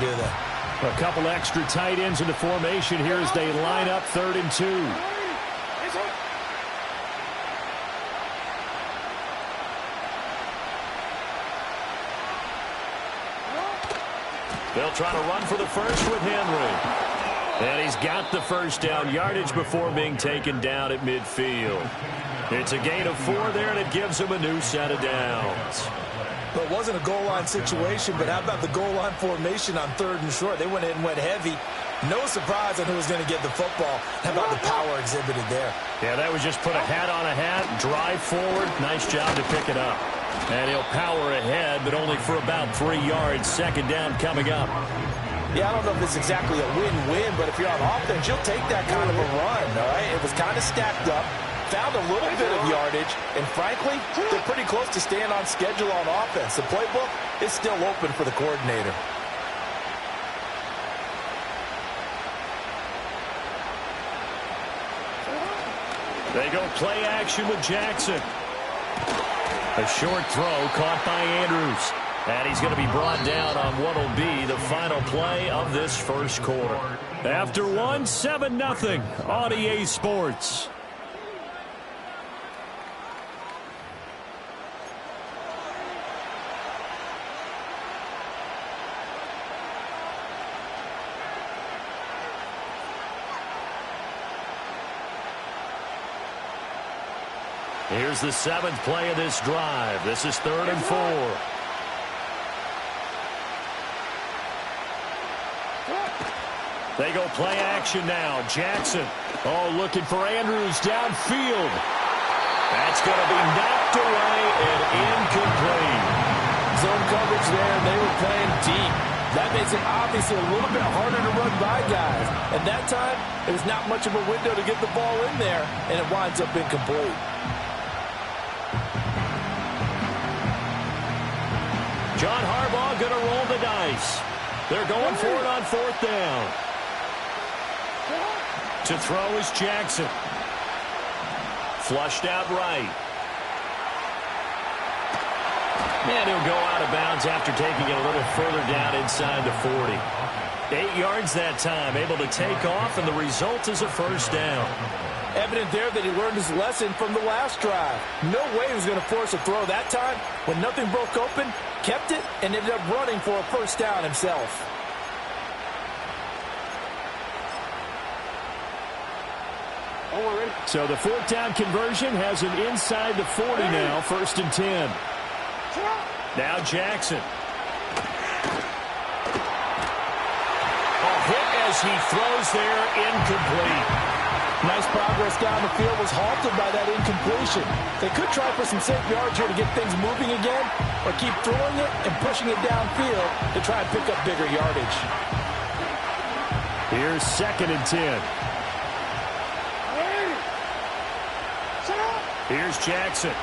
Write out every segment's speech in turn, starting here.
do they? A couple extra tight ends into formation here as they line up 3rd and 2. They'll try to run for the first with Henry. And he's got the first down yardage before being taken down at midfield. It's a gain of 4 there, and it gives him a new set of downs. Well, it wasn't a goal line situation, but how about the goal line formation on 3rd and short? They went in and went heavy. No surprise on who was going to get the football. How about the power exhibited there? Yeah, that was just put a hat on a hat, drive forward. Nice job to pick it up. And he'll power ahead, but only for about 3 yards. 2nd down coming up. Yeah, I don't know if it's exactly a win-win, but if you're on offense, you'll take that kind of a run, all right? It was kind of stacked up. Found a little bit of yardage, and frankly, they're pretty close to staying on schedule on offense. The playbook is still open for the coordinator. They go play action with Jackson. A short throw caught by Andrews. And he's going to be brought down on what will be the final play of this first quarter. After 7-0 on EA Sports. Here's the 7th play of this drive. This is 3rd and 4. They go play action now. Jackson. Oh, looking for Andrews downfield. That's going to be knocked away and incomplete. Zone coverage there, and they were playing deep. That makes it obviously a little bit harder to run by guys. And that time, there's not much of a window to get the ball in there, and it winds up incomplete. John Harbaugh going to roll the dice. They're going for it on 4th down. To throw is Jackson. Flushed out right. And he'll go out of bounds after taking it a little further down inside the 40. 8 yards that time, able to take off, and the result is a first down. Evident there that he learned his lesson from the last drive. No way he was going to force a throw that time. When nothing broke open, kept it, and ended up running for a first down himself. So the 4th down conversion has him inside the 40 now, 1st and 10. Now Jackson. A hit as he throws there, incomplete. Nice progress down the field, was halted by that incompletion. They could try for some safe yards here to get things moving again, or keep throwing it and pushing it downfield to try and pick up bigger yardage. Here's 2nd and 10. Here's Jackson. An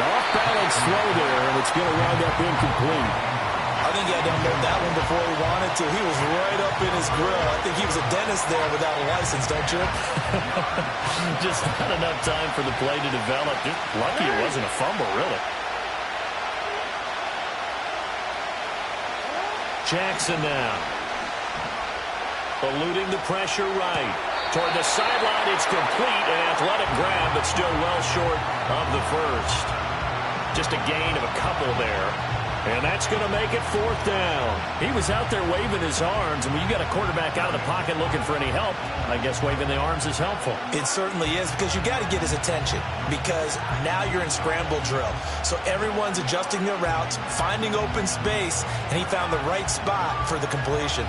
off-balance throw there, and it's going to wind up incomplete. I think he had to unload that one before he wanted to. He was right up in his grill. I think he was a dentist there without a license, don't you? Just not enough time for the play to develop. Just lucky it wasn't a fumble, really. Jackson now. Eluding the pressure right. Toward the sideline, it's complete. An athletic grab, but still well short of the first. Just a gain of a couple there. And that's going to make it 4th down. He was out there waving his arms, and when you got a quarterback out of the pocket looking for any help, I guess waving the arms is helpful. It certainly is, because you got to get his attention, because now you're in scramble drill. So everyone's adjusting their routes, finding open space, and he found the right spot for the completion.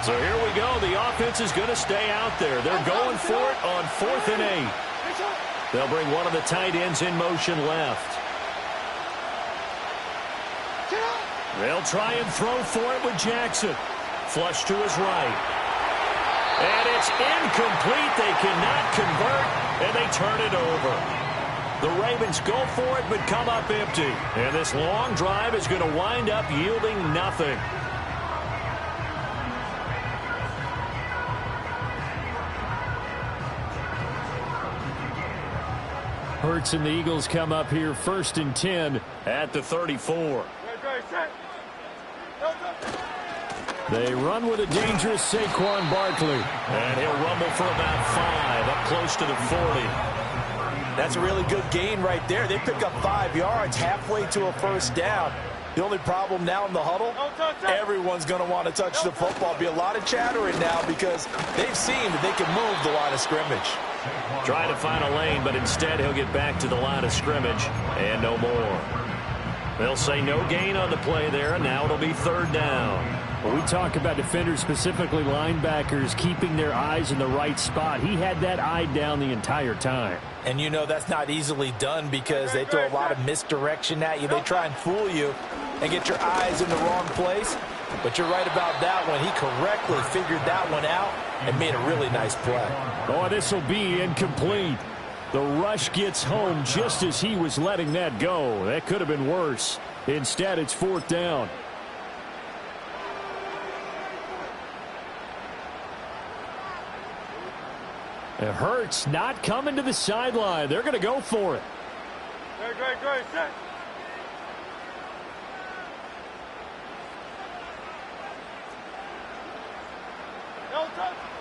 So here we go. The offense is going to stay out there. They're going for it on 4th and 8. They'll bring one of the tight ends in motion left. They'll try and throw for it with Jackson. Flush to his right. And it's incomplete. They cannot convert, and they turn it over. The Ravens go for it, but come up empty. And this long drive is going to wind up yielding nothing. Hurts and the Eagles come up here 1st and 10 at the 34. They run with a dangerous Saquon Barkley. And he'll rumble for about 5, up close to the 40. That's a really good gain right there. They pick up 5 yards halfway to a first down. The only problem now in the huddle, everyone's going to want to touch the football. Be a lot of chattering now because they've seen that they can move the line of scrimmage. Trying to find a lane, but instead he'll get back to the line of scrimmage and no more. They'll say no gain on the play there, and now it'll be 3rd down. When we talk about defenders, specifically linebackers, keeping their eyes in the right spot, he had that eye down the entire time. And you know that's not easily done because they throw a lot of misdirection at you. They try and fool you and get your eyes in the wrong place. But you're right about that one. He correctly figured that one out and made a really nice play. Oh, this will be incomplete. The rush gets home just as he was letting that go. That could have been worse. Instead, it's 4th down. It hurts not coming to the sideline. They're going to go for it. Great, set.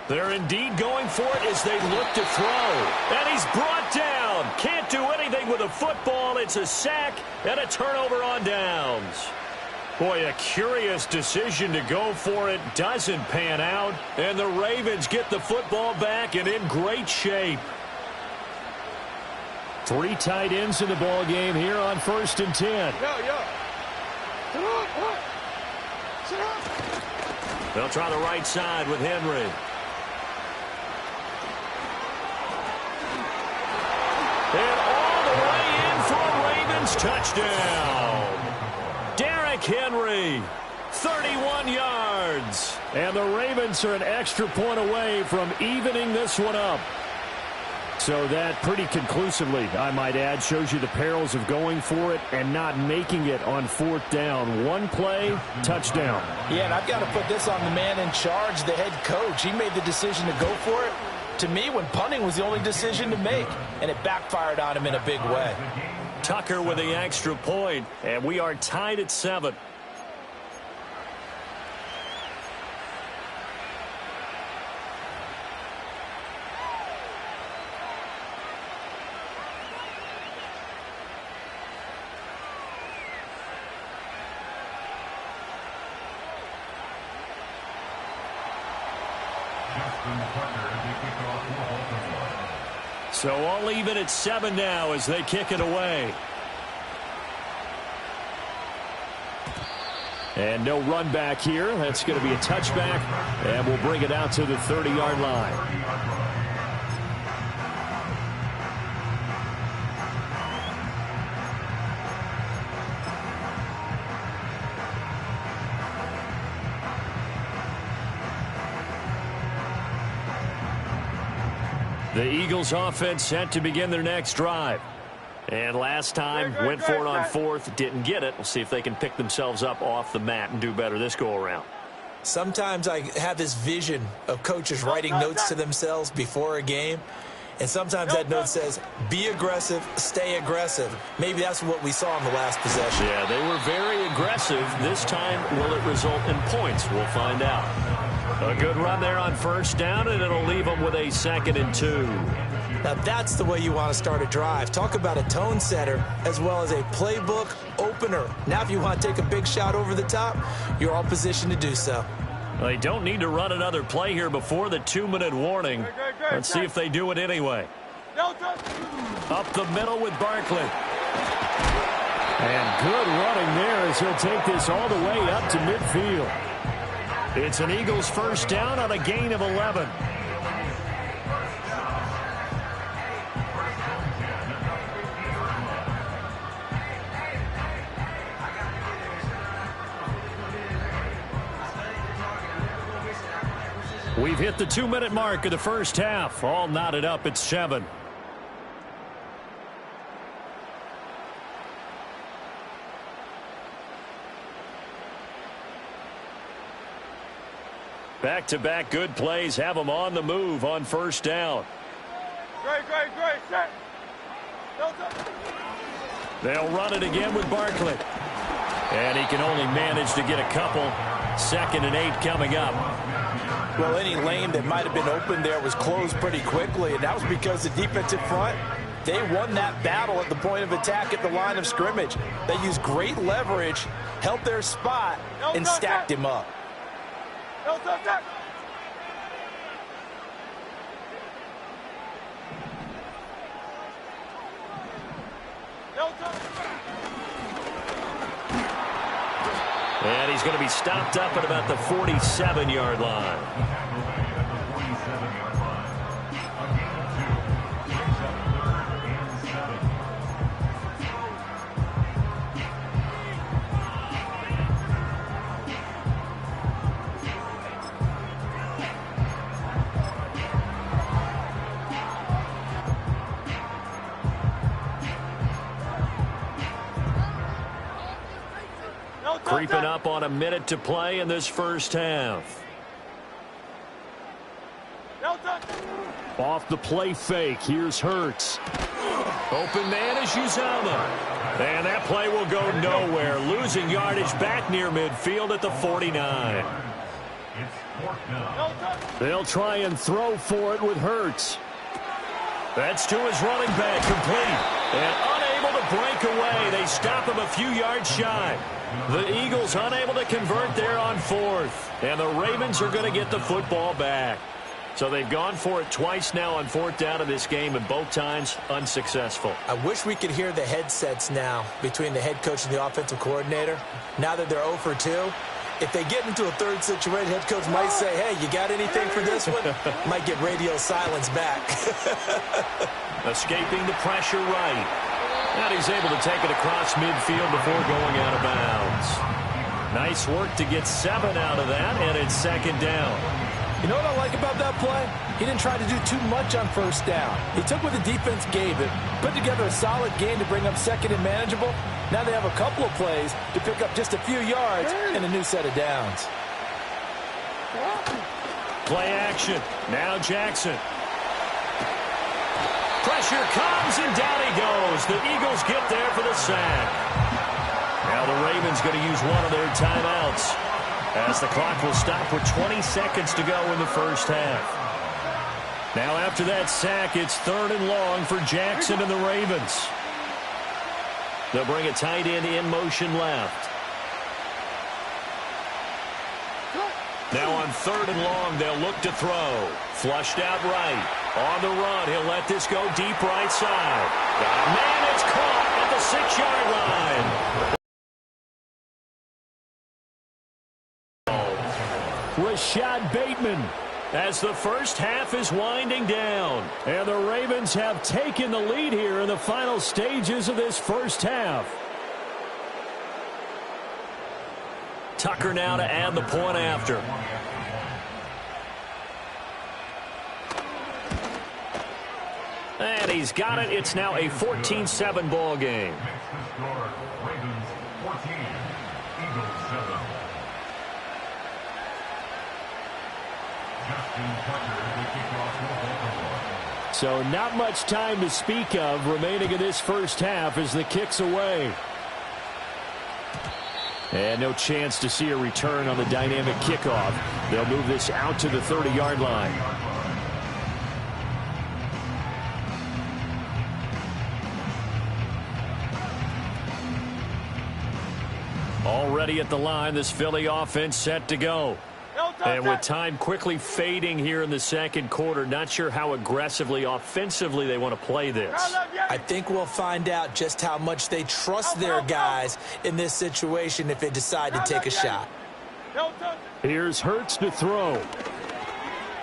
They're indeed going for it as they look to throw. And he's brought down. Can't do anything with a football. It's a sack and a turnover on downs. Boy, a curious decision to go for it. Doesn't pan out. And the Ravens get the football back and in great shape. 3 tight ends in the ball game here on 1st and 10. They'll try the right side with Henry. And all the way in for a Ravens touchdown. Derrick Henry, 31 yards. And the Ravens are an extra point away from evening this one up. So that pretty conclusively, I might add, shows you the perils of going for it and not making it on 4th down. One play, touchdown. Yeah, and I've got to put this on the man in charge, the head coach. He made the decision to go for it. To me, when punting was the only decision to make, and it backfired on him in a big way. Tucker with the extra point, and we are tied at 7. So all even at 7 now as they kick it away. And no run back here. That's going to be a touchback, and we'll bring it out to the 30-yard line. The Eagles offense set to begin their next drive. And last time, went for it on 4th, didn't get it. We'll see if they can pick themselves up off the mat and do better this go-around. Sometimes I have this vision of coaches writing notes to themselves before a game. And sometimes that note says, be aggressive, stay aggressive. Maybe that's what we saw in the last possession. Yeah, they were very aggressive. This time, will it result in points? We'll find out. A good run there on 1st down, and it'll leave them with a 2nd and 2. Now that's the way you want to start a drive. Talk about a tone setter as well as a playbook opener. Now if you want to take a big shot over the top, you're all positioned to do so. They don't need to run another play here before the 2-minute warning. Let's see if they do it anyway. Up the middle with Barkley. And good running there as he'll take this all the way up to midfield. It's an Eagles 1st down on a gain of 11. We've hit the 2-minute mark of the first half. All knotted up at 7. Back-to-back good plays have them on the move on 1st down. Great, set. They'll run it again with Barkley. And he can only manage to get a couple. 2nd and 8 coming up. Well, any lane that might have been open there was closed pretty quickly, and that was because the defensive front, they won that battle at the point of attack at the line of scrimmage. They used great leverage, held their spot, and stacked him up. And he's going to be stopped up at about the 47-yard line. Creeping up on a minute to play in this first half. Off the play fake, here's Hurts. Open man is Uzama. And that play will go nowhere. Losing yardage back near midfield at the 49. They'll try and throw for it with Hurts. That's to his running back, complete. And unable to break away. They stop him a few yards shy. The Eagles unable to convert there on 4th. And the Ravens are going to get the football back. So they've gone for it twice now on 4th down of this game, and both times unsuccessful. I wish we could hear the headsets now between the head coach and the offensive coordinator. Now that they're 0 for 2, if they get into a third situation, head coach might say, hey, you got anything for this one? Might get radio silence back. Escaping the pressure right. And he's able to take it across midfield before going out of bounds. Nice work to get 7 out of that, and it's 2nd down. You know what I like about that play? He didn't try to do too much on 1st down. He took what the defense gave him, put together a solid game to bring up 2nd and manageable. Now they have a couple of plays to pick up just a few yards and a new set of downs. Play action. Now Jackson. Pressure comes, and down he goes. The Eagles get there for the sack. Now the Ravens going to use one of their timeouts, as the clock will stop with 20 seconds to go in the first half. Now after that sack, it's 3rd and long for Jackson and the Ravens. They'll bring a tight end in motion left. Now on 3rd and long, they'll look to throw. Flushed out right. On the run, he'll let this go deep right side. Got a man, it's caught at the 6-yard line. Rashad Bateman, as the first half is winding down. And the Ravens have taken the lead here in the final stages of this first half. Tucker now to add the point after. And he's got it. It's now a 14-7 ball game. So not much time to speak of remaining in this first half as the kick's away. And no chance to see a return on the dynamic kickoff. They'll move this out to the 30-yard line. Already at the line, this Philly offense set to go. And with time quickly fading here in the second quarter, not sure how aggressively, offensively they want to play this. I think we'll find out just how much they trust their guys in this situation if they decide to take a shot. Here's Hurts to throw.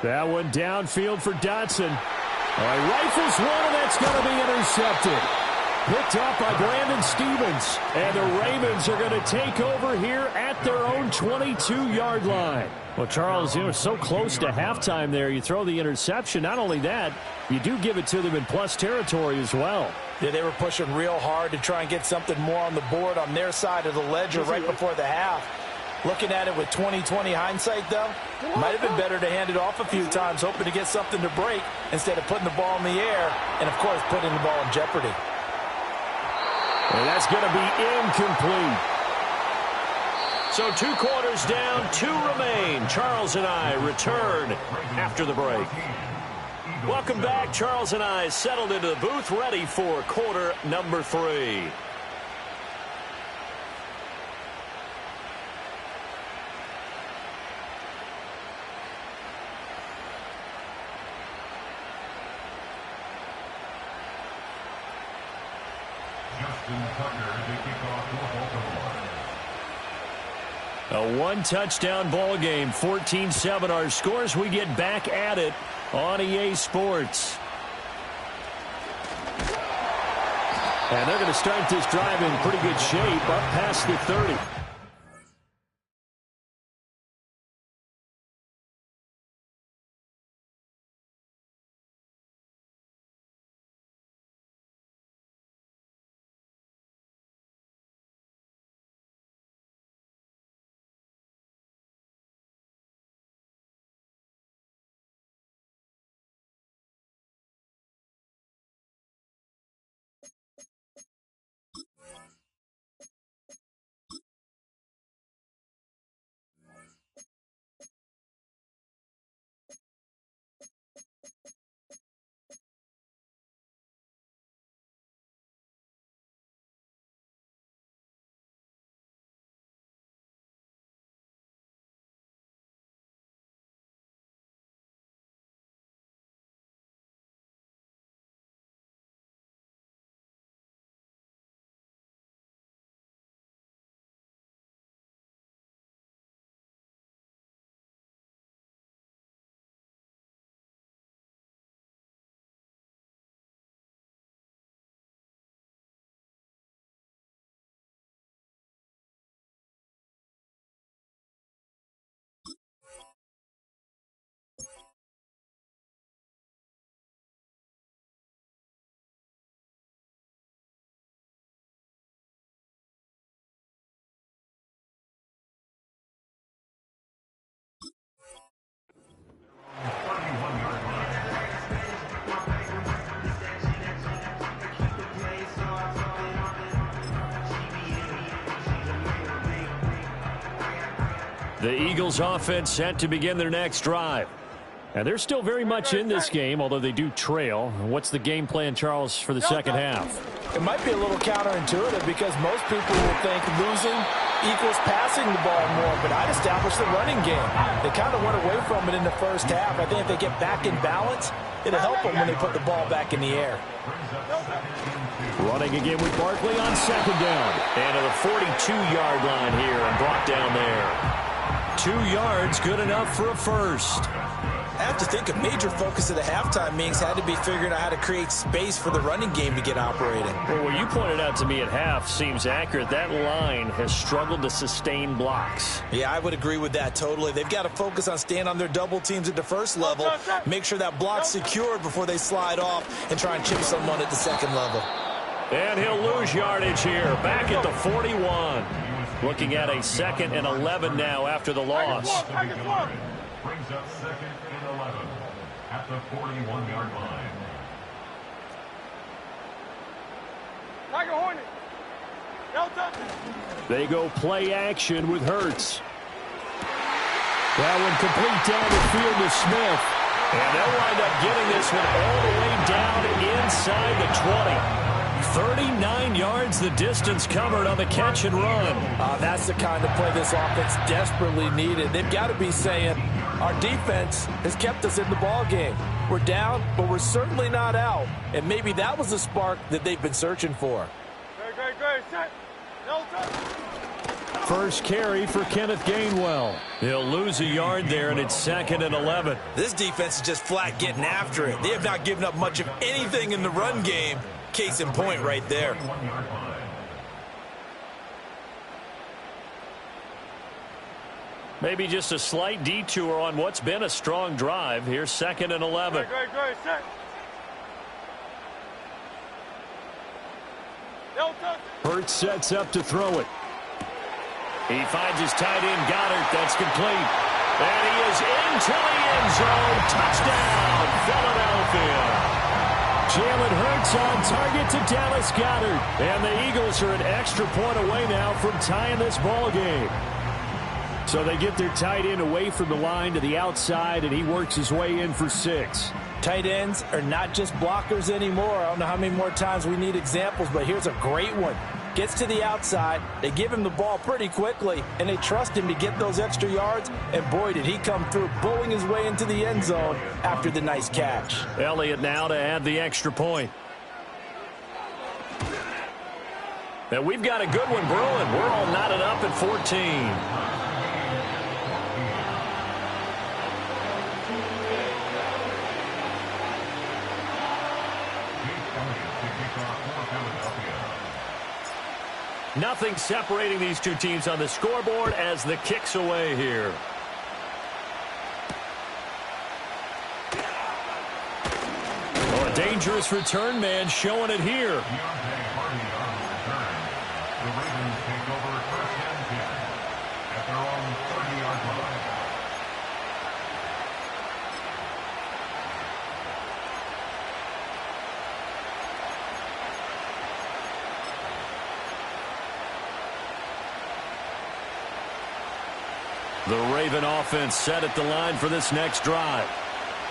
That one downfield for Dotson. Rifles one, and that's going to be intercepted. Picked up by Brandon Stevens. And the Ravens are going to take over here at their own 22-yard line. Well, Charles, so close to halftime there. You throw the interception. Not only that, you do give it to them in plus territory as well. Yeah, they were pushing real hard to try and get something more on the board on their side of the ledger right before the half. Looking at it with 20/20 hindsight, though, might have been better to hand it off a few times, hoping to get something to break instead of putting the ball in the air and, of course, putting the ball in jeopardy. And that's going to be incomplete. So 2 quarters down, 2 remain. Charles and I return after the break. Welcome back. Charles and I settled into the booth, ready for quarter number 3. A 1-touchdown ball game, 14-7 our scores. We get back at it on EA Sports. And they're going to start this drive in pretty good shape, up past the 30. The Eagles offense set to begin their next drive. And they're still very much in this game, although they do trail. What's the game plan, Charles, for the second half? It might be a little counterintuitive because most people will think losing equals passing the ball more, but I'd establish the running game. They kind of went away from it in the first half. I think if they get back in balance, it'll help them when they put the ball back in the air. Running again with Barkley on second down. And to the 42-yard line here and brought down there. 2 yards, good enough for a first. I have to think a major focus of the halftime meetings had to be figuring out how to create space for the running game to get operating. Well, what you pointed out to me at half seems accurate. That line has struggled to sustain blocks. Yeah, I would agree with that totally. They've got to focus on staying on their double teams at the first level, make sure that block's secured before they slide off and try and chip someone at the second level. And he'll lose yardage here, back at the 41. Looking at a 2nd and 11 now after the loss. Brings up 2nd and 11 at the 41-yard line. Tiger Hornet. Delta. They go play action with Hurts. That one complete down the field to Smith. And they'll wind up getting this one all the way down inside the 20. 39 yards the distance covered on the catch and run. That's the kind of play this offense desperately needed. They've got to be saying, our defense has kept us in the ball game. We're down, but we're certainly not out. And maybe that was the spark that they've been searching for. Great. Set. Delta. First carry for Kenneth Gainwell. He'll lose a yard there, and it's 2nd and 11. This defense is just flat getting after it. They have not given up much of anything in the run game. Case in point right there. Maybe just a slight detour on what's been a strong drive. Here's 2nd and 11. Great. Set. Delta. Hurts sets up to throw it. He finds his tight end, Goddard. That's complete. And he is into the end zone. Touchdown, Philadelphia. Jalen Hurts on target to Dallas Goedert. And the Eagles are an extra point away now from tying this ball game. So they get their tight end away from the line to the outside, and he works his way in for 6. Tight ends are not just blockers anymore. I don't know how many more times we need examples, but here's a great one. Gets to the outside, they give him the ball pretty quickly, and they trust him to get those extra yards, and boy, did he come through, bowling his way into the end zone after the nice catch. Elliott now to add the extra point. And we've got a good one brewing. We're all knotted up at 14. Nothing separating these two teams on the scoreboard as the kick's away here. Oh, a dangerous return man showing it here. The Ravens take over first and 10 at their own 30-yard line. The Raven offense set at the line for this next drive.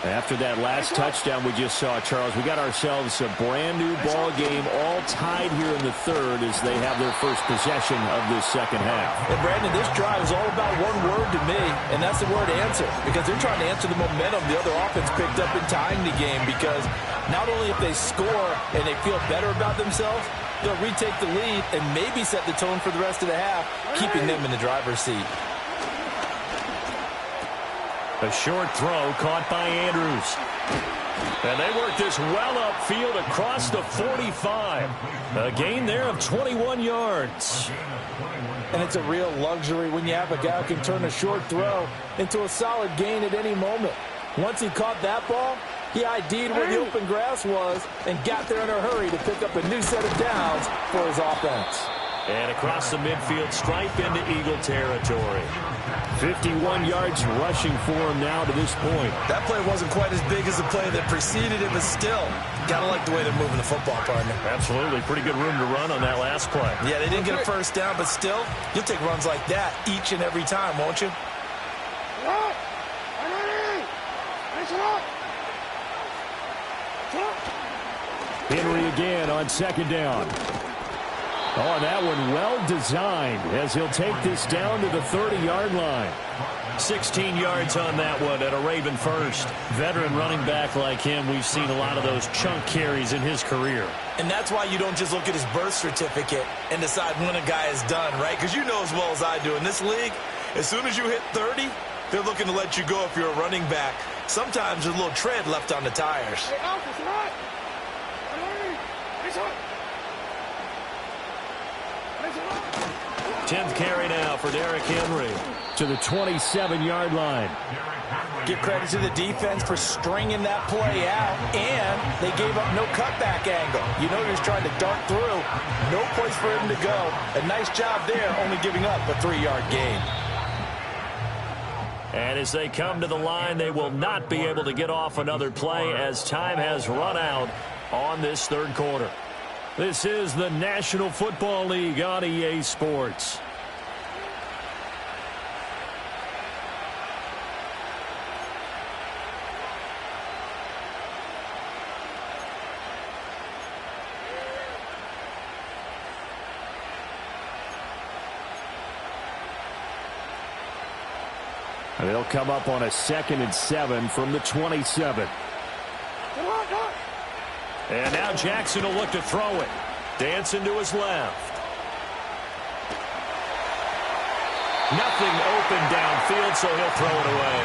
After that last touchdown we just saw, Charles, we got ourselves a brand-new ball game all tied here in the third as they have their first possession of this second half. And, Brandon, this drive is all about one word to me, and that's the word answer, because they're trying to answer the momentum the other offense picked up in tying the game, because not only if they score and they feel better about themselves, they'll retake the lead and maybe set the tone for the rest of the half, keeping them in the driver's seat. A short throw caught by Andrews. And they work this well upfield across the 45. A gain there of 21 yards. And it's a real luxury when you have a guy who can turn a short throw into a solid gain at any moment. Once he caught that ball, he ID'd where the open grass was and got there in a hurry to pick up a new set of downs for his offense. And across the midfield stripe into Eagle territory. 51 yards rushing for him now to this point. That play wasn't quite as big as the play that preceded it, but still, gotta like the way they're moving the football, partner. Absolutely. Pretty good room to run on that last play. Yeah, they didn't get a first down, but still, you'll take runs like that each and every time, won't you? Henry again on second down. Oh, that one well designed as he'll take this down to the 30-yard line. 16 yards on that one at a Raven first. Veteran running back like him, we've seen a lot of those chunk carries in his career. And that's why you don't just look at his birth certificate and decide when a guy is done, right? Because you know as well as I do, in this league, as soon as you hit 30, they're looking to let you go if you're a running back. Sometimes there's a little tread left on the tires. 10th carry now for Derrick Henry to the 27-yard line. Give credit to the defense for stringing that play out, and they gave up no cutback angle. You know he was trying to dart through. No place for him to go. A nice job there, only giving up a 3-yard gain. And as they come to the line, they will not be able to get off another play as time has run out on this third quarter. This is the National Football League on EA Sports. They'll come up on a 2nd and 7 from the 27. And now Jackson will look to throw it. Dancing to his left. Nothing open downfield, so he'll throw it away.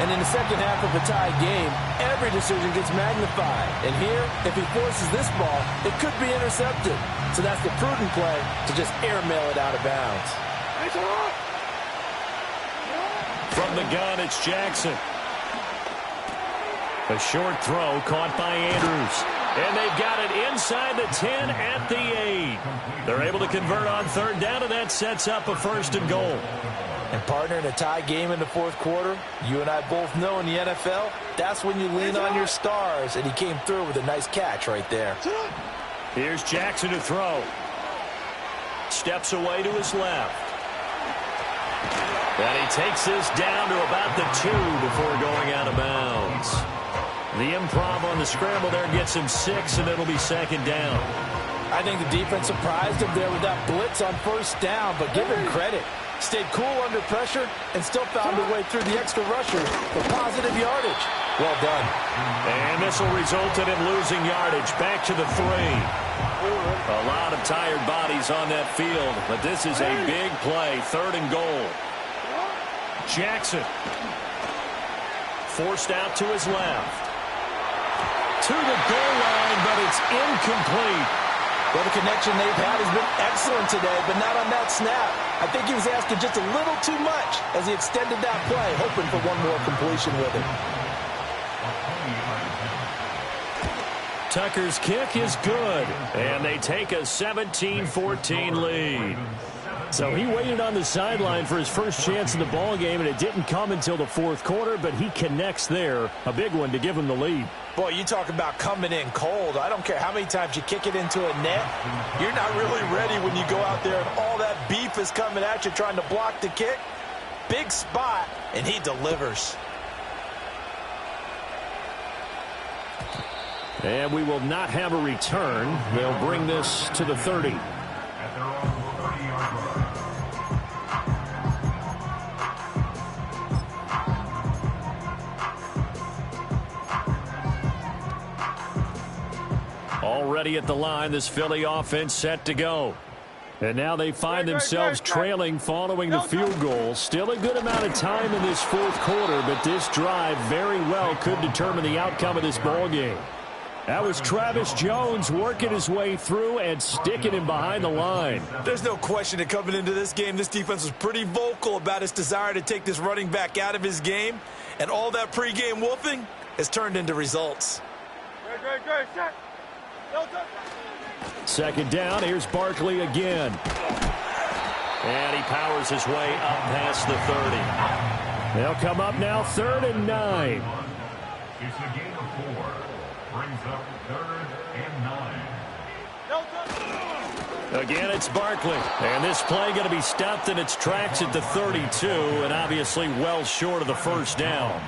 And in the second half of a tie game, every decision gets magnified. And here, if he forces this ball, it could be intercepted. So that's the prudent play to just airmail it out of bounds. From the gun, it's Jackson. A short throw caught by Andrews. And they've got it inside the 10 at the 8. They're able to convert on third down, and that sets up a 1st and goal. And partner, in a tie game in the fourth quarter, you and I both know in the NFL, that's when you lean on your stars, and he came through with a nice catch right there. Here's Jackson to throw. Steps away to his left. And he takes this down to about the 2 before going out of bounds. The improv on the scramble there gets him 6, and it'll be second down. I think the defense surprised him there with that blitz on first down, but give him credit. Stayed cool under pressure and still found a way through the extra rushers for positive yardage. Well done. And this will result in him losing yardage. Back to the 3. A lot of tired bodies on that field, but this is a big play. 3rd and goal. Jackson. Forced out to his left. To the goal line, but it's incomplete. Well, the connection they've had has been excellent today, but not on that snap. I think he was asking just a little too much as he extended that play, hoping for one more completion with it. Tucker's kick is good, and they take a 17-14 lead. So he waited on the sideline for his first chance in the ball game, and it didn't come until the fourth quarter, but he connects there. A big one to give him the lead. Boy, you talk about coming in cold. I don't care how many times you kick it into a net. You're not really ready when you go out there and all that beef is coming at you trying to block the kick. Big spot, and he delivers. And we will not have a return. They'll bring this to the 30. At their own 30-yard line. Already at the line, this Philly offense set to go. And now they find themselves trailing following the field goal. Still a good amount of time in this fourth quarter, but this drive very well could determine the outcome of this ball game. That was Travis Jones working his way through and sticking him behind the line. There's no question that coming into this game, this defense was pretty vocal about its desire to take this running back out of his game. And all that pregame wolfing has turned into results. Great, set. Second down, here's Barkley again. And he powers his way up past the 30. They'll come up now 3rd and 9. It's a gain of 4. Brings up 3rd and 9. Again, it's Barkley. And this play going to be stopped in its tracks at the 32, and obviously well short of the first down.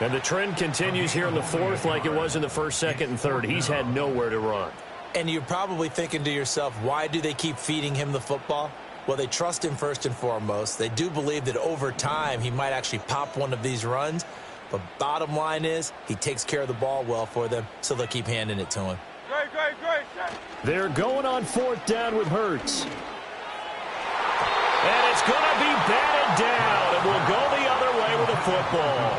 And the trend continues here in the fourth like it was in the first, second, and third. He's had nowhere to run. And you're probably thinking to yourself, why do they keep feeding him the football? Well, they trust him first and foremost. They do believe that over time he might actually pop one of these runs. But bottom line is he takes care of the ball well for them, so they'll keep handing it to him. Great, set. They're going on 4th down with Hurts. And it's going to be batted down, and we'll go the other way with the football.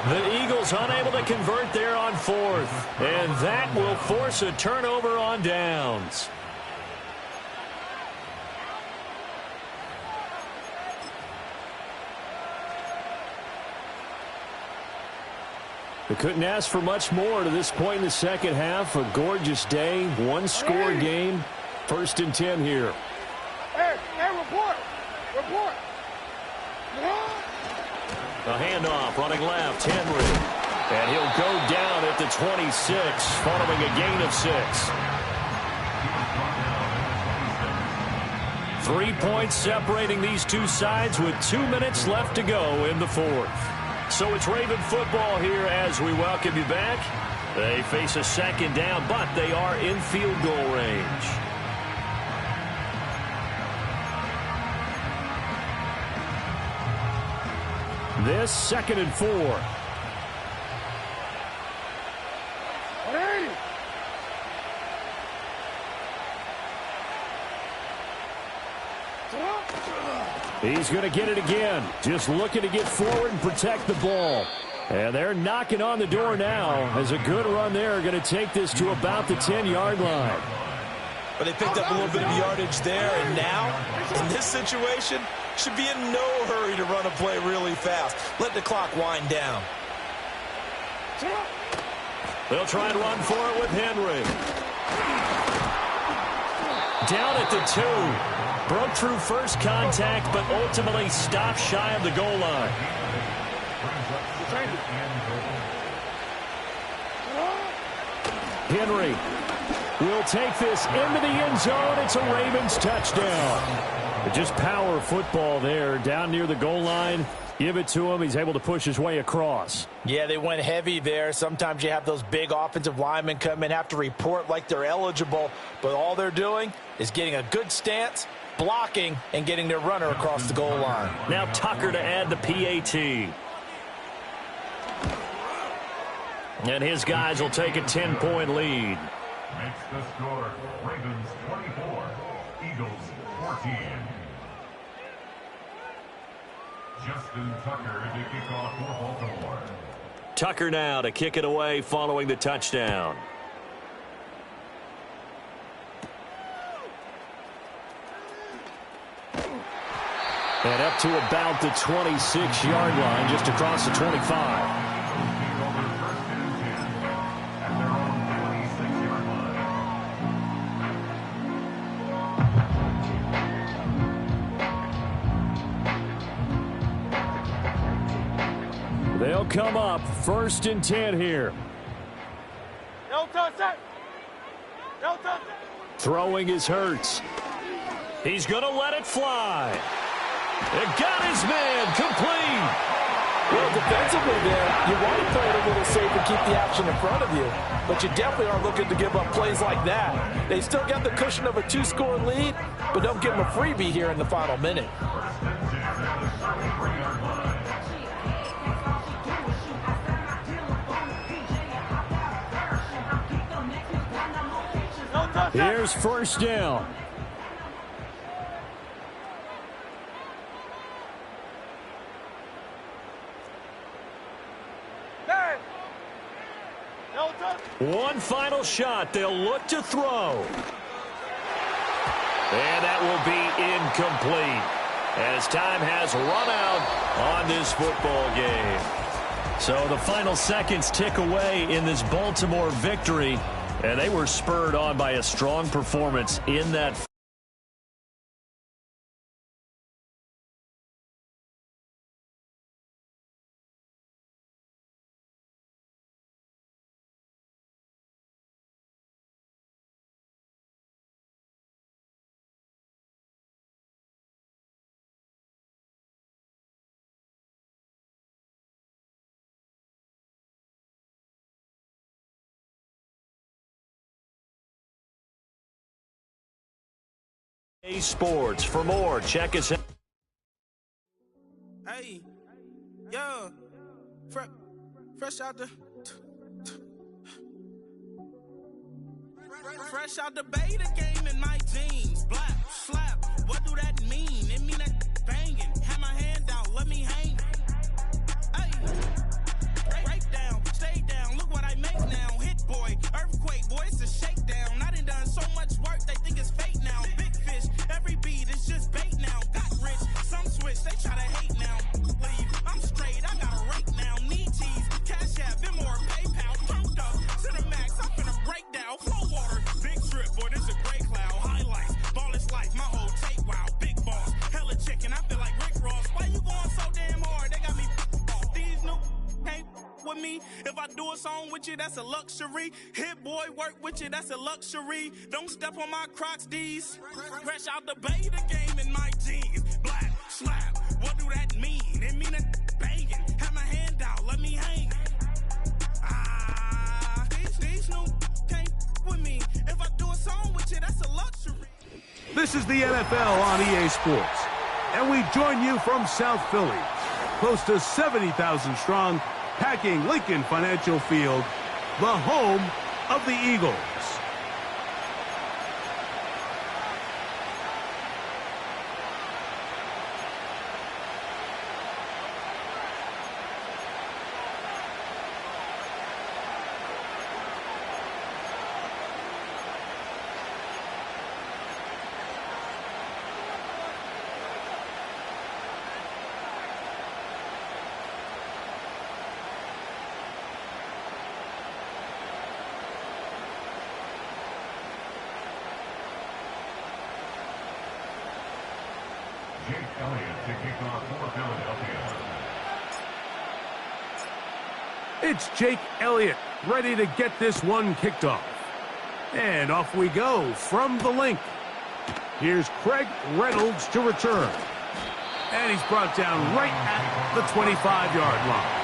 The Eagles unable to convert there on 4th, and that will force a turnover on downs. They couldn't ask for much more to this point in the second half. A gorgeous day, one-score game. 1st and 10 here. Hey, report. A handoff, running left, Henry. And he'll go down at the 26, following a gain of 6. 3 points separating these two sides with 2 minutes left to go in the fourth. So it's Raven football here as we welcome you back. They face a second down, but they are in field goal range. This 2nd and 4. He's going to get it again. Just looking to get forward and protect the ball. And they're knocking on the door now as a good run there going to take this to about the 10-yard line. But they picked up a little bit of yardage there, and now, in this situation, should be in no hurry to run a play really fast. Let the clock wind down. They'll try and run for it with Henry. Down at the 2. Broke through first contact, but ultimately stopped shy of the goal line. Henry will take this into the end zone. It's a Ravens touchdown. Just power football there down near the goal line. Give it to him. He's able to push his way across. Yeah, they went heavy there. Sometimes you have those big offensive linemen come in, have to report like they're eligible, but all they're doing is getting a good stance, blocking, and getting their runner across the goal line. Now Tucker to add the PAT. And his guys will take a 10-point lead. Makes the score Ravens 24, Eagles 14. Justin Tucker to kick off for Baltimore. Tucker now to kick it away following the touchdown. And up to about the 26-yard line, just across the 25. They'll come up 1st and 10 here. No touchdown. No touchdown. Throwing is Hurts. He's going to let it fly. It got his man complete. Well, defensively there, you want to play it a little safe and keep the action in front of you, but you definitely aren't looking to give up plays like that. They still got the cushion of a 2-score lead, but don't give them a freebie here in the final minute. Here's 1st down. One final shot. They'll look to throw. And that will be incomplete as time has run out on this football game. So the final seconds tick away in this Baltimore victory. And they were spurred on by a strong performance in that. Sports. For more, check us out. Hey, yo, fresh out the beta game in my jeans. Black slap, what do that mean? It mean that banging. Have my hand out, let me hang. Hey, break down, stay down. Look what I make now. Hit boy, earthquake, boy, it's a shakedown. I done so much work, they think it's fake now. Big fish, every beat is just bait now. Got rich, some switch, they try to hate now. Leave, I'm straight, I got a rake now. Need tease, cash app, Venmo or PayPal. Turned up to the max, I'm finna break down. Flow water, big trip, boy, this a gray cloud. Highlights, ball is life, my whole tape, wow. Big boss, hella chicken, I feel like Rick Ross. Why you going so damn hard? They got me off. These new can't with me. If I do a song with you, that's a luxury. Hit boy, work with you, that's a luxury. Don't step on my Crocs, D's. Fresh out the beta game in my jeans. Black slap, what do that mean? It mean that banging. Have my hand out, let me hang. These new can't with me. If I do a song with you, that's a luxury. This is the NFL on EA Sports, and we join you from South Philly, close to 70,000 strong, packing Lincoln Financial Field, the home of the Eagles. Elliott to kick off for Philadelphia. It's Jake Elliott ready to get this one kicked off. And off we go from the link. Here's Craig Reynolds to return. And he's brought down right at the 25-yard line.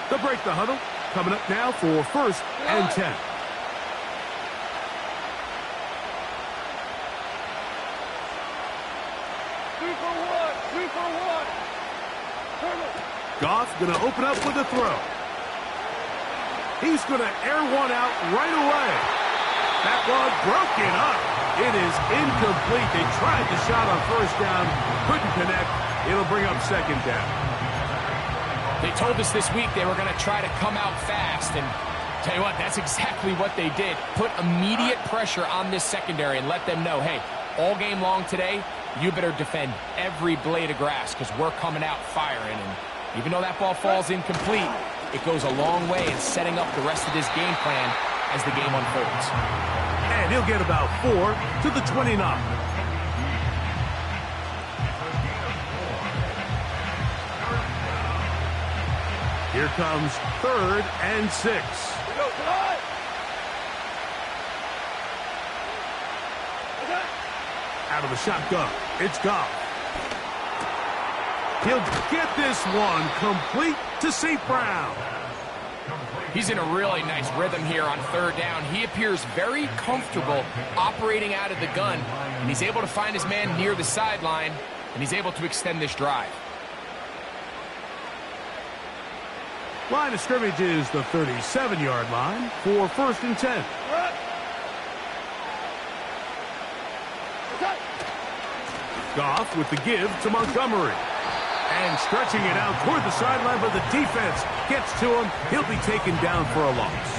They'll break the huddle. Coming up now for 1st and 10. Goff going to open up with a throw. He's going to air one out right away. That one broken up. It is incomplete. They tried the shot on 1st down. Couldn't connect. It'll bring up 2nd down. They told us this week they were going to try to come out fast. And tell you what, that's exactly what they did. Put immediate pressure on this secondary and let them know, hey, all game long today, you better defend every blade of grass because we're coming out firing. And even though that ball falls incomplete, it goes a long way in setting up the rest of this game plan as the game unfolds. And he'll get about 4 to the 29. Here comes 3rd and 6. Out of the shotgun, it's Goff. He'll get this one complete to St. Brown. He's in a really nice rhythm here on 3rd down. He appears very comfortable operating out of the gun, and he's able to find his man near the sideline, and he's able to extend this drive. Line of scrimmage is the 37-yard line for 1st and 10. Goff with the give to Montgomery. And stretching it out toward the sideline, but the defense gets to him. He'll be taken down for a loss.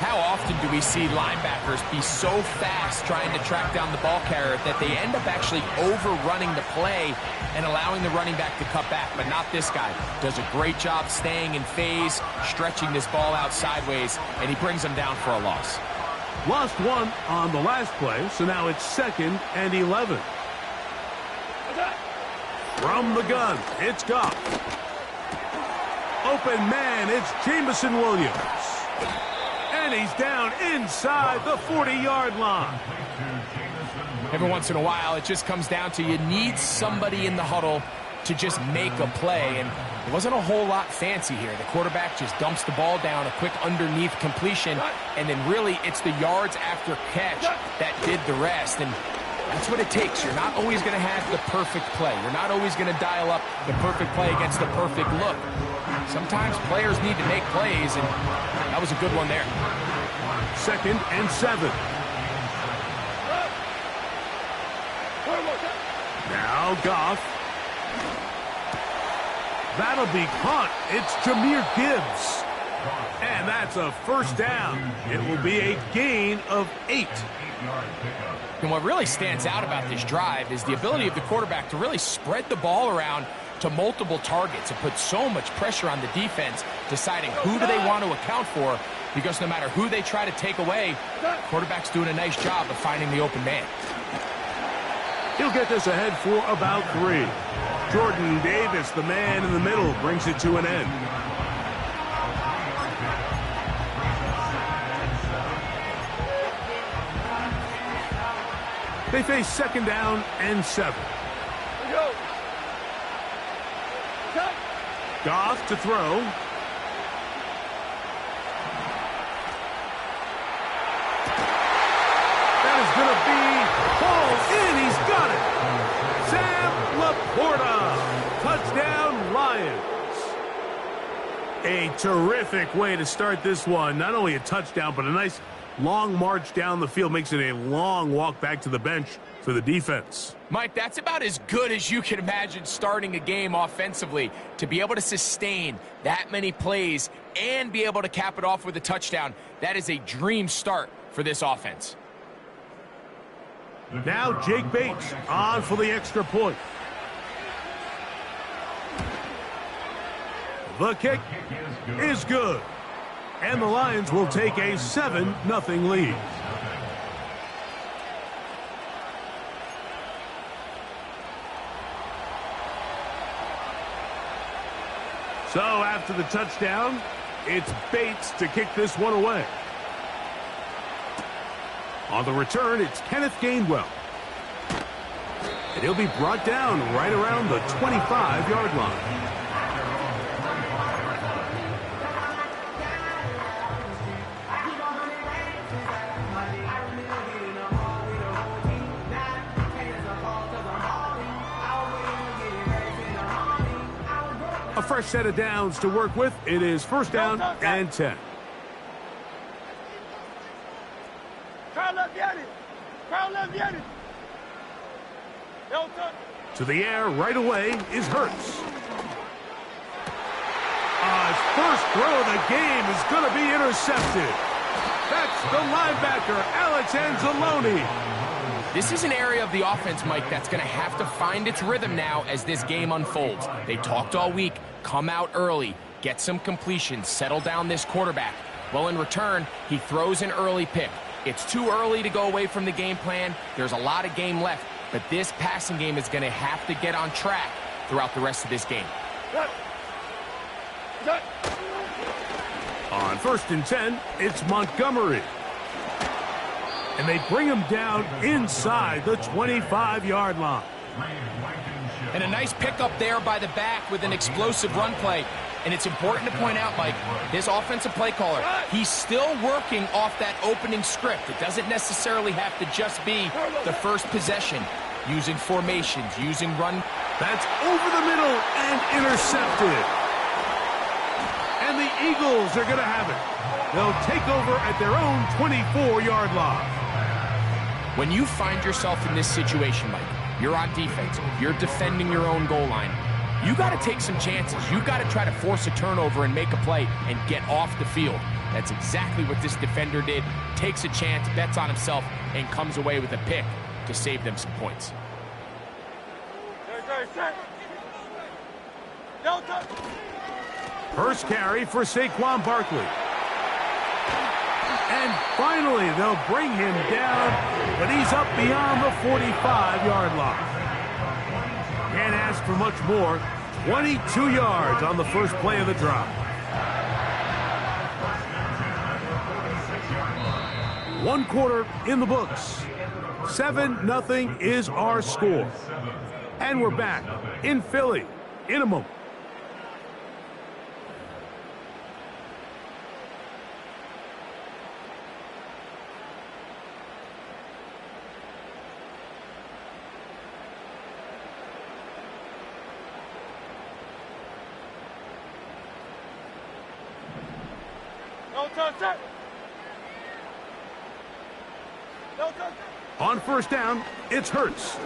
How often do we see linebackers be so fast trying to track down the ball carrier that they end up actually overrunning the play and allowing the running back to cut back? But not this guy. Does a great job staying in phase, stretching this ball out sideways, and he brings them down for a loss. Lost one on the last play, so now it's 2nd and 11. From the gun, it's Goff. Open man, it's Jamison Williams. And he's down inside the 40-yard line. Every once in a while, it just comes down to you need somebody in the huddle to just make a play. And it wasn't a whole lot fancy here. The quarterback just dumps the ball down, a quick underneath completion, and then really it's the yards after catch that did the rest. And that's what it takes. You're not always going to have the perfect play. You're not always going to dial up the perfect play against the perfect look. Sometimes players need to make plays, and that was a good one there. 2nd and 7. Now Goff. That'll be caught. It's Jahmyr Gibbs. And that's a 1st down. It will be a gain of 8. And what really stands out about this drive is the ability of the quarterback to really spread the ball around to multiple targets and put so much pressure on the defense, deciding who do they want to account for, because no matter who they try to take away, the quarterback's doing a nice job of finding the open man. He'll get this ahead for about 3. Jordan Davis, the man in the middle, brings it to an end. They face 2nd down and 7. Goff to throw. That is going to be hauled in. He's got it. Sam Laporta. Touchdown, Lions. A terrific way to start this one. Not only a touchdown, but a nice long march down the field. Makes it a long walk back to the bench for the defense. Mike, that's about as good as you can imagine starting a game offensively. To be able to sustain that many plays and be able to cap it off with a touchdown, that is a dream start for this offense. Now Jake Bates on for the extra point. The kick is good. And the Lions will take a 7-0 lead. So after the touchdown, it's Bates to kick this one away. On the return, it's Kenneth Gainwell. And he'll be brought down right around the 25-yard line. A fresh set of downs to work with. It is first down and 10. To the air right away is Hurts. His first throw of the game is going to be intercepted. That's the linebacker, Alex Anzalone. This is an area of the offense, Mike, that's going to have to find its rhythm now as this game unfolds. They talked all week. Come out early, get some completions, settle down this quarterback. Well, in return, he throws an early pick. It's too early to go away from the game plan. There's a lot of game left, but this passing game is going to have to get on track throughout the rest of this game. On first and 10, it's Montgomery. And they bring him down inside the 25-yard line. And a nice pickup there by the back with an explosive run play. And it's important to point out, Mike, this offensive play caller, he's still working off that opening script. It doesn't necessarily have to just be the first possession. Using formations, using run. That's over the middle and intercepted. And the Eagles are going to have it. They'll take over at their own 24-yard line. When you find yourself in this situation, Mike, you're on defense, you're defending your own goal line, you got to take some chances. You got to try to force a turnover and make a play and get off the field. That's exactly what this defender did. Takes a chance, bets on himself, and comes away with a pick to save them some points. First carry for Saquon Barkley. And finally, they'll bring him down, but he's up beyond the 45-yard line. Can't ask for much more. 22 yards on the first play of the drive. 1 quarter in the books. 7-0 is our score. And we're back in Philly in a moment. On first down, it's Hurts.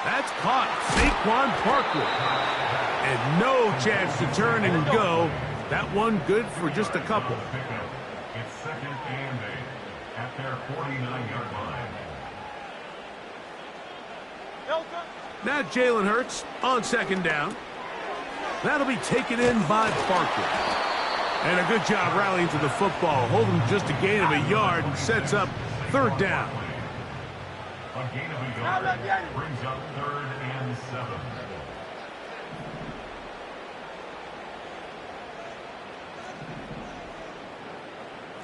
That's caught. Saquon Barkley. And no chance to turn and go. That one good for just a couple. It's second and 8 at their 49-yard line. Now Jalen Hurts on second down. That'll be taken in by Barkley. And a good job rallying to the football. Holding just a gain of a yard and sets up third down. A gain of a yard brings up 3rd and 7.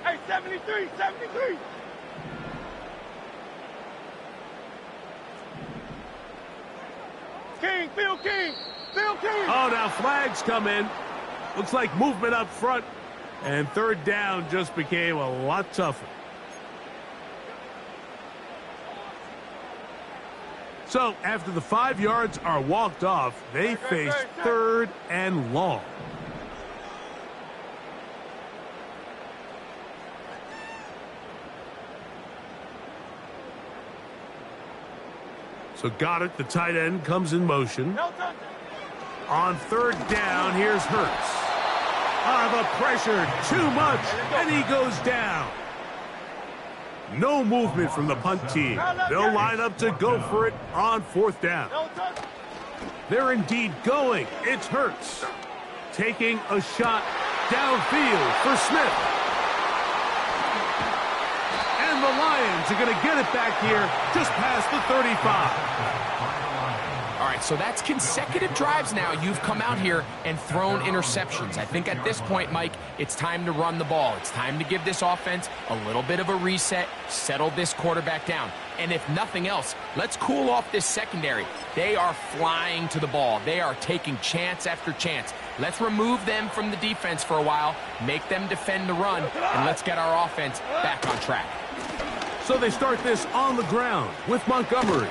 Hey, 73, 73. King, Phil King, Phil King. Oh, now flags come in. Looks like movement up front. And third down just became a lot tougher. So, after the 5 yards are walked off, they face third and long. So got it. The tight end comes in motion. On third down, here's Hurts. The pressure, too much, and he goes down. No movement from the punt team. They'll line up to go for it on fourth down. They're indeed going. It's Hurts. Taking a shot downfield for Smith. And the Lions are going to get it back here just past the 35. All right, so that's consecutive drives now. You've come out here and thrown interceptions. I think at this point, Mike, it's time to run the ball. It's time to give this offense a little bit of a reset, settle this quarterback down. And if nothing else, let's cool off this secondary. They are flying to the ball. They are taking chance after chance. Let's remove them from the defense for a while, make them defend the run, and let's get our offense back on track. So they start this on the ground with Montgomery.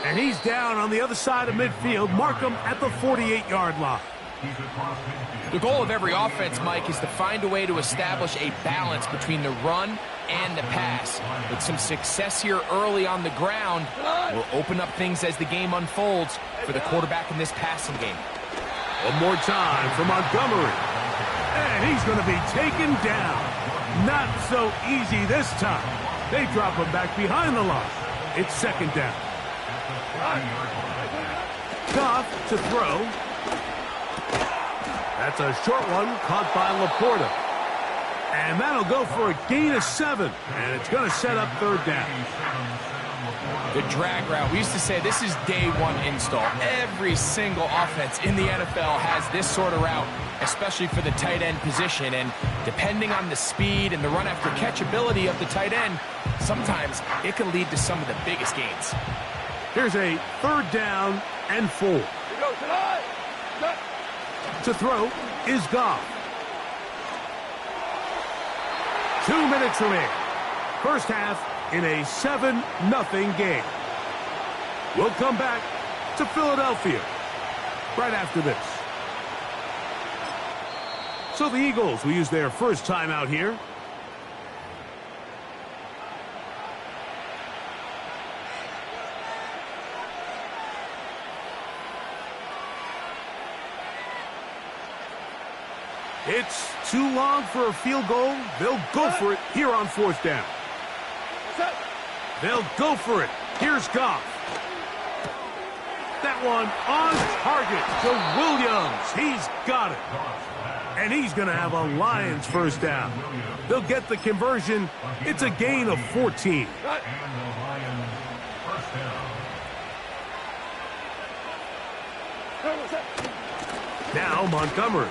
And he's down on the other side of midfield. Mark him at the 48-yard line. The goal of every offense, Mike, is to find a way to establish a balance between the run and the pass. With some success here early on the ground, will open up things as the game unfolds for the quarterback in this passing game. One more time for Montgomery. And he's going to be taken down. Not so easy this time. They drop him back behind the line. It's second down. Goff to throw. That's a short one caught by Laporta. And that'll go for a gain of 7. And it's going to set up third down. The drag route. We used to say this is day one install. Every single offense in the NFL has this sort of route, especially for the tight end position. And depending on the speed and the run after catch ability of the tight end, sometimes it can lead to some of the biggest gains. Here's a third down and 4. To throw is Goff. 2 minutes remaining. First half in a 7-0 game. We'll come back to Philadelphia right after this. So the Eagles will use their first time out here. It's too long for a field goal. They'll go for it here on fourth down. They'll go for it. Here's Goff. That one on target to Williams. He's got it. And he's going to have a Lions first down. They'll get the conversion. It's a gain of 14. Now Montgomery.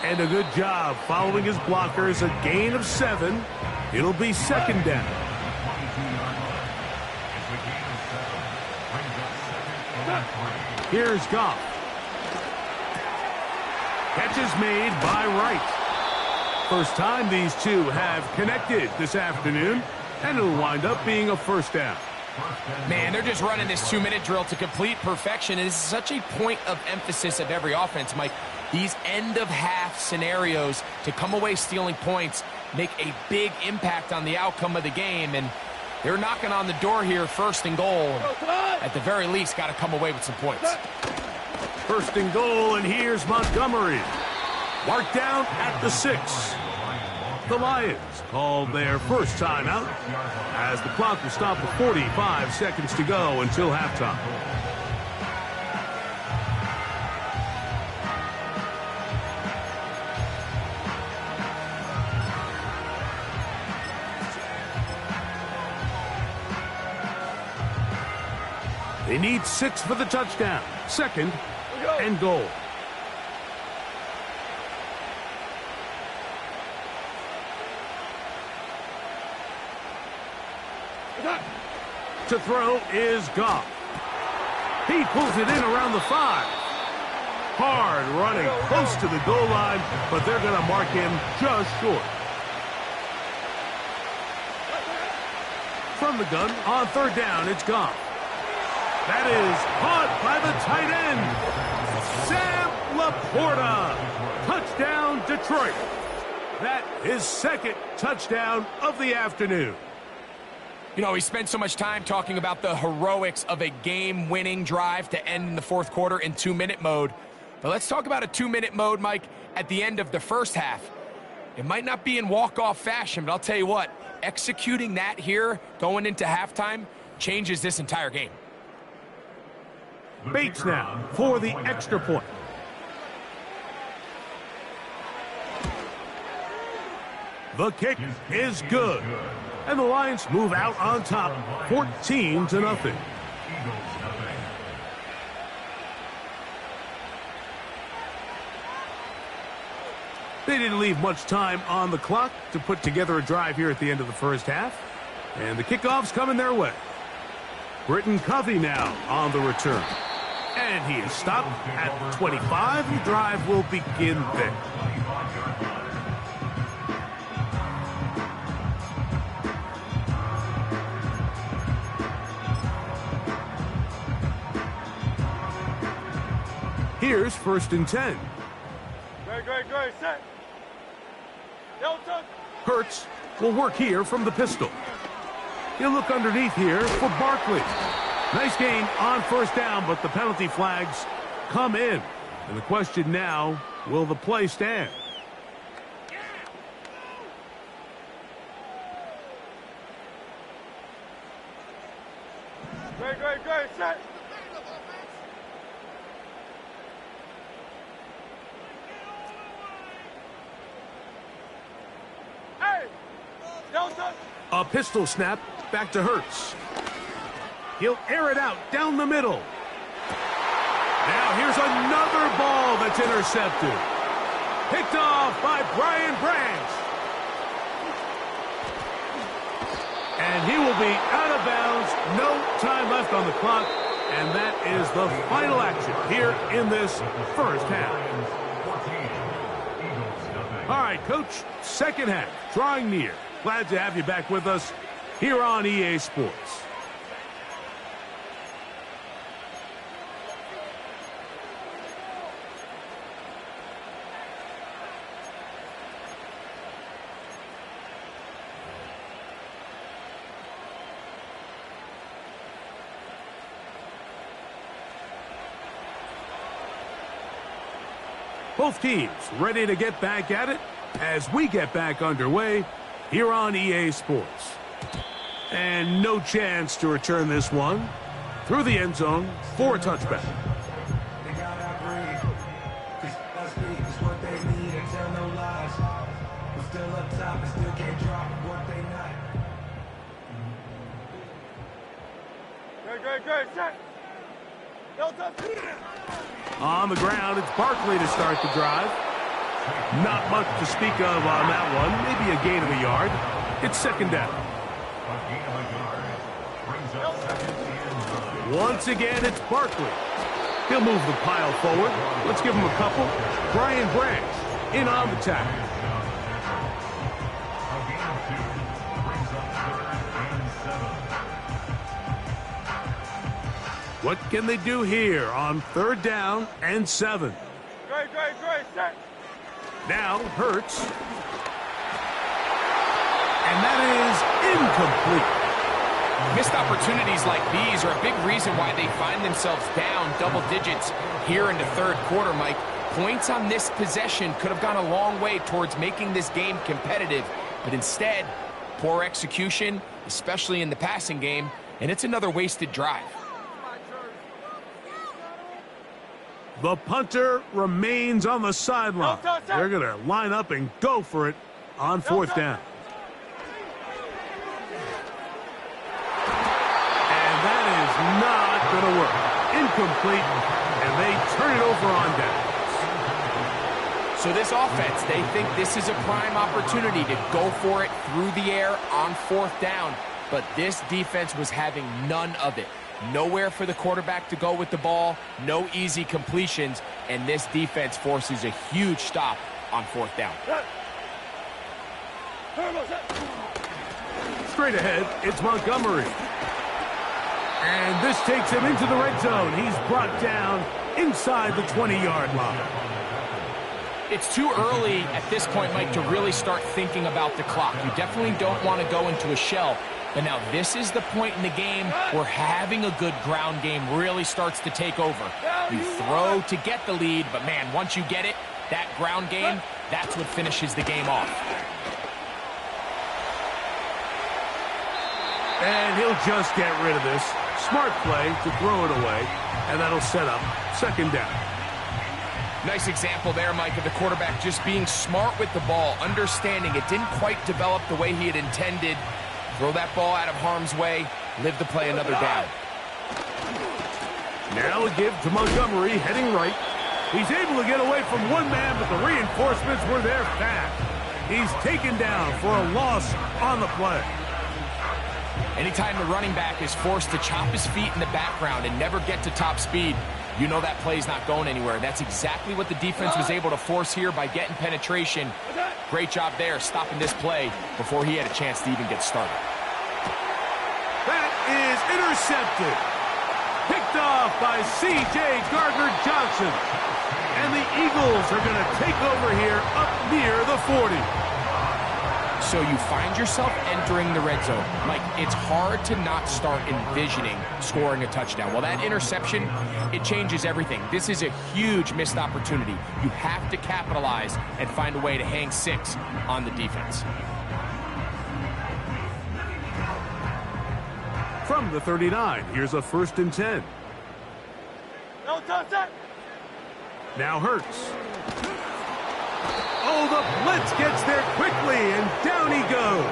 And a good job following his blockers. A gain of 7. It'll be second down. Here's Goff. Catch is made by Wright. First time these two have connected this afternoon, and it'll wind up being a first down. Man, they're just running this 2-minute drill to complete perfection, and this is such a point of emphasis of every offense, Mike. These end-of-half scenarios to come away stealing points make a big impact on the outcome of the game, and they're knocking on the door here, first and goal. At the very least, got to come away with some points. First and goal, and here's Montgomery. Marked down at the 6. The Lions call their first timeout as the clock will stop with 45 seconds to go until halftime. They need 6 for the touchdown. Second and goal. To throw is Goff. He pulls it in around the 5. Hard running close to the goal line, but they're going to mark him just short. From the gun on third down, it's Goff. That is caught by the tight end, Sam Laporta. Touchdown, Detroit. That is second touchdown of the afternoon. You know, we spent so much time talking about the heroics of a game-winning drive to end in the fourth quarter in 2-minute mode. But let's talk about a 2-minute mode, Mike, at the end of the first half. It might not be in walk-off fashion, but I'll tell you what, executing that here going into halftime changes this entire game. Bates now for the extra point. The kick is good. And the Lions move out on top, 14-0. They didn't leave much time on the clock to put together a drive here at the end of the first half. And the kickoff's coming their way. Britton Covey now on the return. And he is stopped at 25. The drive will begin there. Here's 1st and 10. Great, set. Delta. Hurts will work here from the pistol. He'll look underneath here for Barkley. Nice gain on 1st down, but the penalty flags come in. And the question now, will the play stand? Great, set. A pistol snap back to Hurts. He'll air it out down the middle. Now here's another ball that's intercepted. Picked off by Brian Branch. And he will be out of bounds. No time left on the clock. And that is the final action here in this first half. All right, Coach, second half, drawing near. Glad to have you back with us here on EA Sports. Both teams ready to get back at it as we get back underway here on EA Sports. And no chance to return this one through the end zone for a touchback. They got outbreed. That's me, it's what they need and tell no lies. We're still up top and still can't drop what they not. Great, set. Delta. On the ground, it's Barkley to start the drive. Not much to speak of on that one. Maybe a gain of a yard. It's second down. Once again, it's Barkley. He'll move the pile forward. Let's give him a couple. Brian Branch in on the tackle. What can they do here on 3rd down and 7? Great, set. Now Hurts. And that is incomplete. Missed opportunities like these are a big reason why they find themselves down double digits here in the 3rd quarter, Mike. Points on this possession could have gone a long way towards making this game competitive, but instead, poor execution, especially in the passing game, and it's another wasted drive. The punter remains on the sideline. They're going to line up and go for it on 4th down. And that is not going to work. Incomplete, and they turn it over on downs. So this offense, they think this is a prime opportunity to go for it through the air on 4th down, but this defense was having none of it. Nowhere for the quarterback to go with the ball, no easy completions, and this defense forces a huge stop on 4th down. Straight ahead, it's Montgomery. And this takes him into the red zone. He's brought down inside the 20-yard line. It's too early at this point, Mike, to really start thinking about the clock. You definitely don't want to go into a shell. But now this is the point in the game where having a good ground game really starts to take over. You throw to get the lead, but man, once you get it, that ground game, that's what finishes the game off. And he'll just get rid of this. Smart play to throw it away, and that'll set up second down. Nice example there, Mike, of the quarterback just being smart with the ball, understanding it didn't quite develop the way he had intended. Throw that ball out of harm's way, live to play another down. Now a give to Montgomery, heading right. He's able to get away from one man, but the reinforcements were there fast. He's taken down for a loss on the play. Anytime the running back is forced to chop his feet in the background and never get to top speed, you know that play's not going anywhere. That's exactly what the defense was able to force here by getting penetration. Great job there, stopping this play before he had a chance to even get started. That is intercepted. Picked off by C.J. Gardner-Johnson. And the Eagles are going to take over here up near the 40. So you find yourself entering the red zone. Mike, it's hard to not start envisioning scoring a touchdown. Well, that interception, it changes everything. This is a huge missed opportunity. You have to capitalize and find a way to hang 6 on the defense. From the 39, here's a 1st and 10. No touchdown. Now Hurts. Oh, the blitz gets there quickly, and down he goes.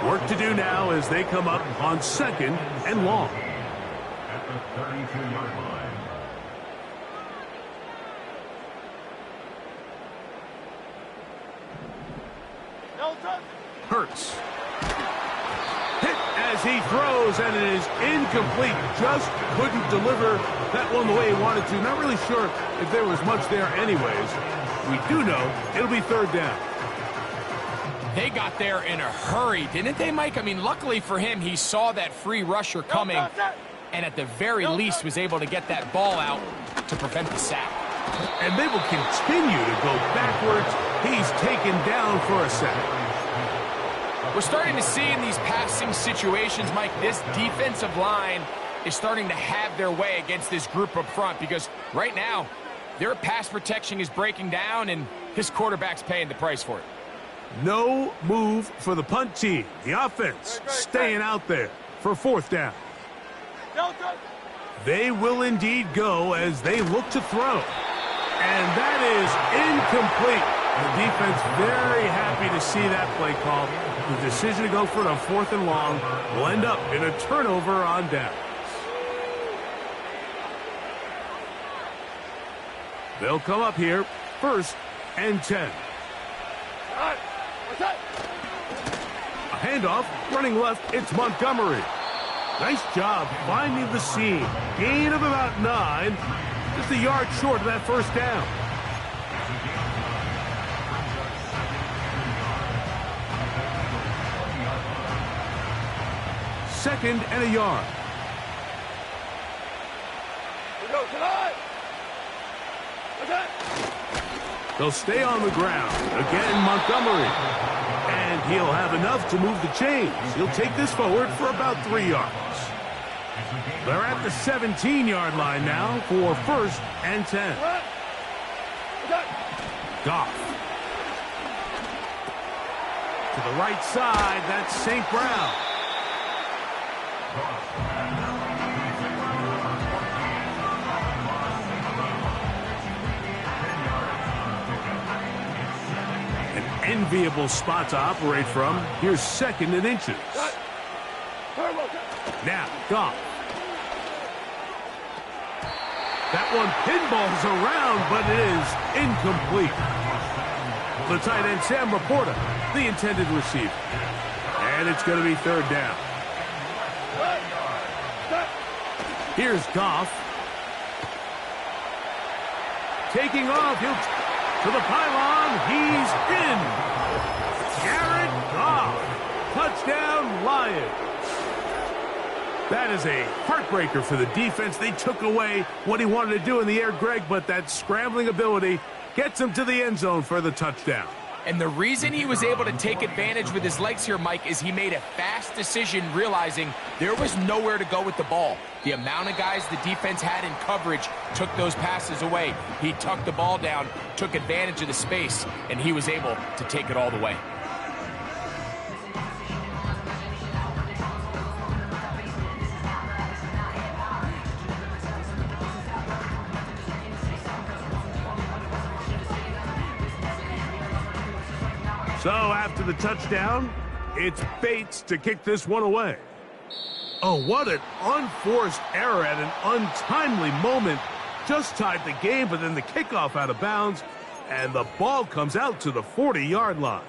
Work to do now as they come up on 2nd and long. At the 32-yard line. No touchdown. Hurts. Hit as he throws, and it is incomplete. Just couldn't deliver that one the way he wanted to. Not really sure if there was much there anyways. We do know it'll be 3rd down. They got there in a hurry, didn't they, Mike? I mean, luckily for him, he saw that free rusher coming, and at the very least was able to get that ball out to prevent the sack. And they will continue to go backwards. He's taken down for a sack. We're starting to see in these passing situations, Mike, this defensive line is starting to have their way against this group up front, because right now, their pass protection is breaking down, and his quarterback's paying the price for it. No move for the punt team. The offense staying out there for 4th down. No touchdown. They will indeed go as they look to throw. And that is incomplete. The defense very happy to see that play call. The decision to go for it on 4th and long will end up in a turnover on downs. They'll come up here, 1st and 10. A handoff, running left, it's Montgomery. Nice job finding the seam. Gain of about 9, just a yard short of that 1st down. Second and a yard. We go tonight. They'll stay on the ground. Again, Montgomery. And he'll have enough to move the chains. He'll take this forward for about 3 yards. They're at the 17-yard line now for 1st and 10. Goff. To the right side, that's St. Brown. Enviable spot to operate from. Here's 2nd and inches. Now, Goff. That one pinballs around, but it is incomplete. The tight end, Sam Laporta, the intended receiver. And it's going to be 3rd down. Here's Goff. Taking off, he'll to the pylon, he's in. Jared Goff, touchdown Lions. That is a heartbreaker for the defense. They took away what he wanted to do in the air, Greg, but that scrambling ability gets him to the end zone for the touchdown. And the reason he was able to take advantage with his legs here, Mike, is he made a fast decision realizing there was nowhere to go with the ball. The amount of guys the defense had in coverage took those passes away. He tucked the ball down, took advantage of the space, and he was able to take it all the way. So after the touchdown, it's Bates to kick this one away. Oh, what an unforced error at an untimely moment. Just tied the game, but then the kickoff out of bounds, and the ball comes out to the 40-yard line.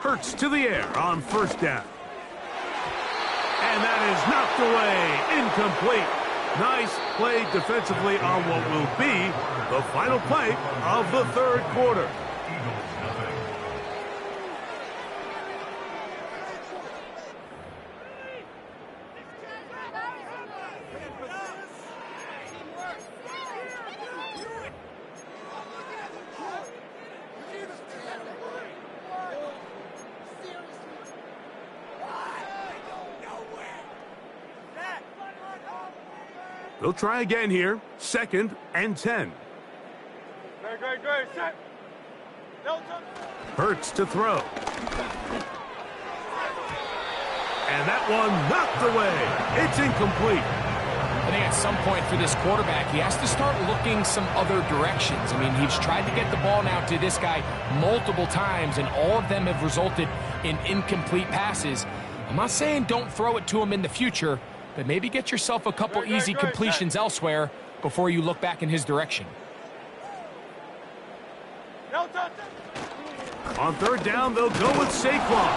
Hurts to the air on first down. And that is knocked away, incomplete. Nice play defensively on what will be the final play of the third quarter. They'll try again here. 2nd and 10. Great. Set. Hurts to throw. And that one knocked away. It's incomplete. I think at some point for this quarterback, he has to start looking some other directions. I mean, he's tried to get the ball now to this guy multiple times, and all of them have resulted in incomplete passes. I'm not saying don't throw it to him in the future, but maybe get yourself a couple easy completions elsewhere before you look back in his direction. On third down, they'll go with Saquon.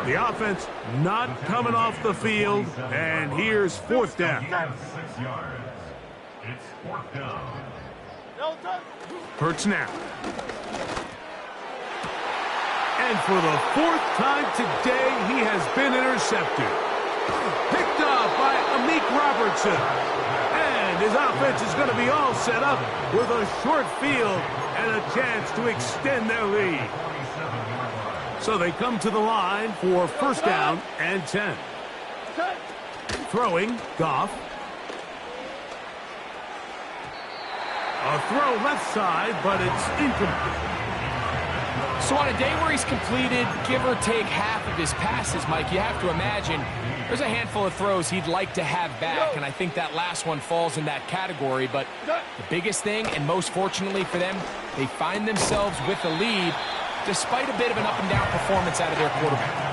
The offense not coming off the field, and here's 4th down. 6 yards. It's 4th down. Hurts now. And for the 4th time today, he has been intercepted. Picked up by Amik Robertson. And his offense is going to be all set up with a short field and a chance to extend their lead. So they come to the line for 1st down and 10. Throwing, Goff. A throw left side, but it's incomplete. So on a day where he's completed, give or take half of his passes, Mike, you have to imagine there's a handful of throws he'd like to have back, and I think that last one falls in that category. But the biggest thing, and most fortunately for them, they find themselves with a lead despite a bit of an up-and-down performance out of their quarterback.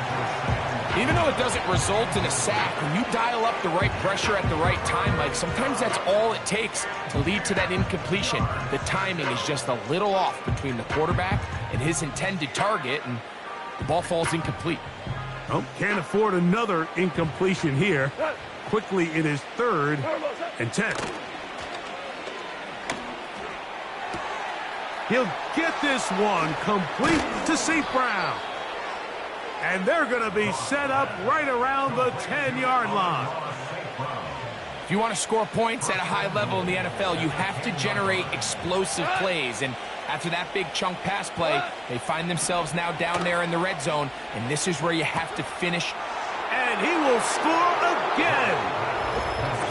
Even though it doesn't result in a sack, when you dial up the right pressure at the right time, Mike, sometimes that's all it takes to lead to that incompletion. The timing is just a little off between the quarterback and his intended target, and the ball falls incomplete. Oh, can't afford another incompletion here. Quickly, it is 3rd and 10. He'll get this one complete to St. Brown. And they're going to be set up right around the 10-yard line. If you want to score points at a high level in the NFL, you have to generate explosive plays. And after that big chunk pass play, they find themselves now down there in the red zone. And this is where you have to finish. And he will score again.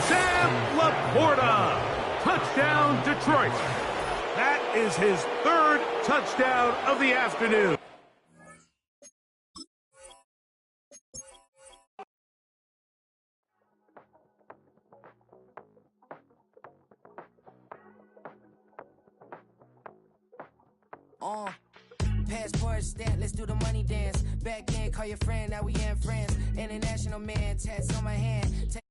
Sam Laporta. Touchdown, Detroit. That is his 3rd touchdown of the afternoon. Passport stamp, let's do the money dance. Back in, call your friend, now we in friends. International man, tats on my hand.